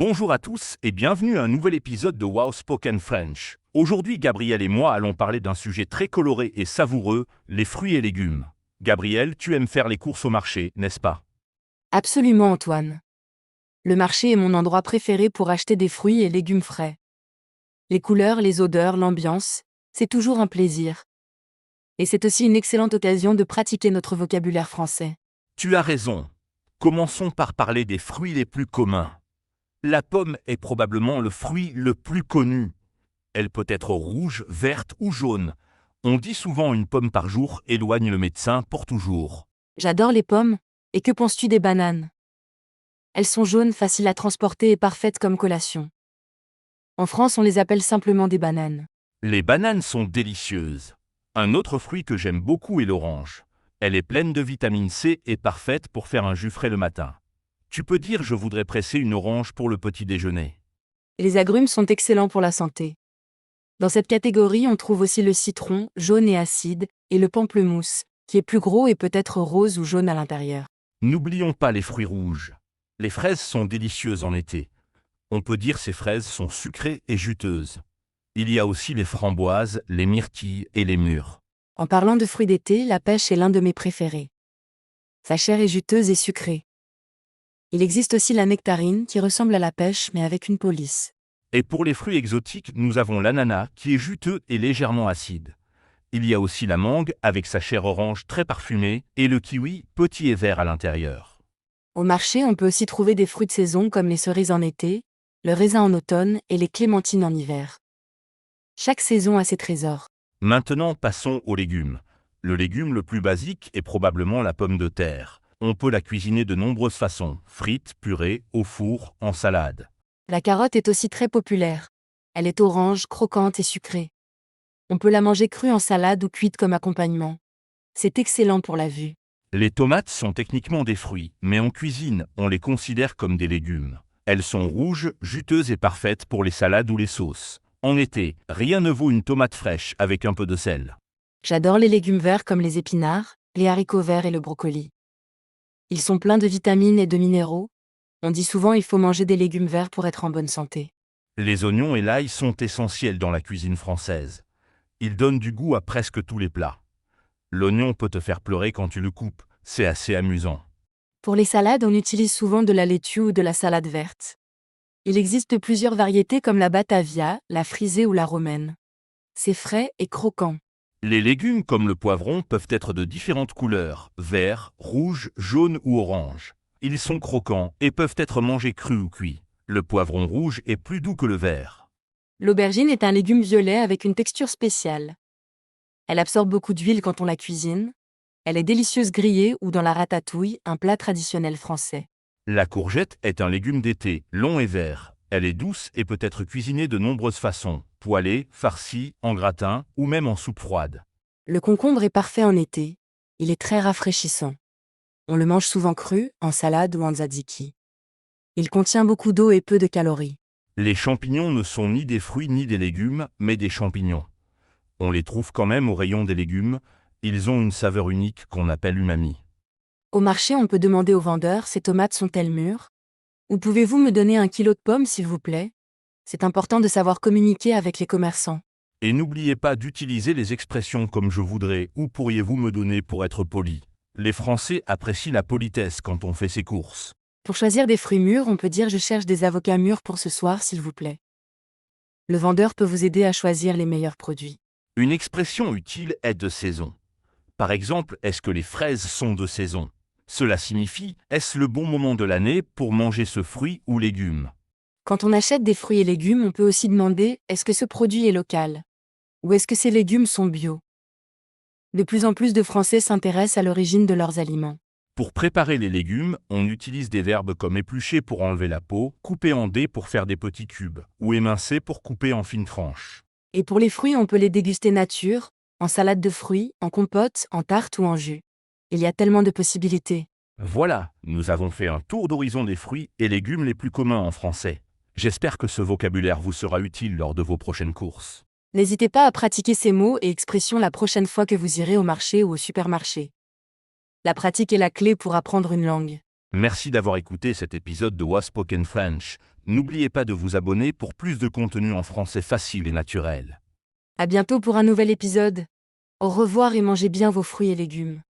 Bonjour à tous et bienvenue à un nouvel épisode de Wow Spoken French. Aujourd'hui, Gabriel et moi allons parler d'un sujet très coloré et savoureux, les fruits et légumes. Gabriel, tu aimes faire les courses au marché, n'est-ce pas? Absolument, Antoine. Le marché est mon endroit préféré pour acheter des fruits et légumes frais. Les couleurs, les odeurs, l'ambiance, c'est toujours un plaisir. Et c'est aussi une excellente occasion de pratiquer notre vocabulaire français. Tu as raison. Commençons par parler des fruits les plus communs. La pomme est probablement le fruit le plus connu. Elle peut être rouge, verte ou jaune. On dit souvent une pomme par jour éloigne le médecin pour toujours. J'adore les pommes, et que penses-tu des bananes? Elles sont jaunes, faciles à transporter et parfaites comme collation. En France, on les appelle simplement des bananes. Les bananes sont délicieuses. Un autre fruit que j'aime beaucoup est l'orange. Elle est pleine de vitamine C et parfaite pour faire un jus frais le matin. Tu peux dire je voudrais presser une orange pour le petit déjeuner. Les agrumes sont excellents pour la santé. Dans cette catégorie, on trouve aussi le citron, jaune et acide, et le pamplemousse, qui est plus gros et peut être rose ou jaune à l'intérieur. N'oublions pas les fruits rouges. Les fraises sont délicieuses en été. On peut dire ces fraises sont sucrées et juteuses. Il y a aussi les framboises, les myrtilles et les mûres. En parlant de fruits d'été, la pêche est l'un de mes préférés. Sa chair est juteuse et sucrée. Il existe aussi la nectarine qui ressemble à la pêche mais avec une police. Et pour les fruits exotiques, nous avons l'ananas qui est juteux et légèrement acide. Il y a aussi la mangue avec sa chair orange très parfumée et le kiwi petit et vert à l'intérieur. Au marché, on peut aussi trouver des fruits de saison comme les cerises en été, le raisin en automne et les clémentines en hiver. Chaque saison a ses trésors. Maintenant, passons aux légumes. Le légume le plus basique est probablement la pomme de terre. On peut la cuisiner de nombreuses façons, frites, purée, au four, en salade. La carotte est aussi très populaire. Elle est orange, croquante et sucrée. On peut la manger crue en salade ou cuite comme accompagnement. C'est excellent pour la vue. Les tomates sont techniquement des fruits, mais en cuisine, on les considère comme des légumes. Elles sont rouges, juteuses et parfaites pour les salades ou les sauces. En été, rien ne vaut une tomate fraîche avec un peu de sel. J'adore les légumes verts comme les épinards, les haricots verts et le brocoli. Ils sont pleins de vitamines et de minéraux. On dit souvent il faut manger des légumes verts pour être en bonne santé. Les oignons et l'ail sont essentiels dans la cuisine française. Ils donnent du goût à presque tous les plats. L'oignon peut te faire pleurer quand tu le coupes, c'est assez amusant. Pour les salades, on utilise souvent de la laitue ou de la salade verte. Il existe plusieurs variétés comme la batavia, la frisée ou la romaine. C'est frais et croquant. Les légumes comme le poivron peuvent être de différentes couleurs, vert, rouge, jaune ou orange. Ils sont croquants et peuvent être mangés crus ou cuits. Le poivron rouge est plus doux que le vert. L'aubergine est un légume violet avec une texture spéciale. Elle absorbe beaucoup d'huile quand on la cuisine. Elle est délicieuse grillée ou dans la ratatouille, un plat traditionnel français. La courgette est un légume d'été, long et vert. Elle est douce et peut être cuisinée de nombreuses façons, poêlée, farcie, en gratin ou même en soupe froide. Le concombre est parfait en été. Il est très rafraîchissant. On le mange souvent cru, en salade ou en tzatziki. Il contient beaucoup d'eau et peu de calories. Les champignons ne sont ni des fruits ni des légumes, mais des champignons. On les trouve quand même au rayon des légumes. Ils ont une saveur unique qu'on appelle umami. Au marché, on peut demander au vendeur, ces tomates sont-elles mûres? Ou pouvez-vous me donner 1 kilo de pommes, s'il vous plaît? C'est important de savoir communiquer avec les commerçants. Et n'oubliez pas d'utiliser les expressions comme je voudrais ou pourriez-vous me donner pour être poli. Les Français apprécient la politesse quand on fait ses courses. Pour choisir des fruits mûrs, on peut dire je cherche des avocats mûrs pour ce soir, s'il vous plaît. Le vendeur peut vous aider à choisir les meilleurs produits. Une expression utile est de saison. Par exemple, est-ce que les fraises sont de saison? Cela signifie, est-ce le bon moment de l'année pour manger ce fruit ou légume? Quand on achète des fruits et légumes, on peut aussi demander est-ce que ce produit est local? Ou est-ce que ces légumes sont bio? De plus en plus de Français s'intéressent à l'origine de leurs aliments. Pour préparer les légumes, on utilise des verbes comme éplucher pour enlever la peau, couper en dés pour faire des petits cubes, ou émincer pour couper en fines tranches. Et pour les fruits, on peut les déguster nature, en salade de fruits, en compote, en tarte ou en jus. Il y a tellement de possibilités. Voilà, nous avons fait un tour d'horizon des fruits et légumes les plus communs en français. J'espère que ce vocabulaire vous sera utile lors de vos prochaines courses. N'hésitez pas à pratiquer ces mots et expressions la prochaine fois que vous irez au marché ou au supermarché. La pratique est la clé pour apprendre une langue. Merci d'avoir écouté cet épisode de Was Spoken French. N'oubliez pas de vous abonner pour plus de contenu en français facile et naturel. À bientôt pour un nouvel épisode. Au revoir et mangez bien vos fruits et légumes.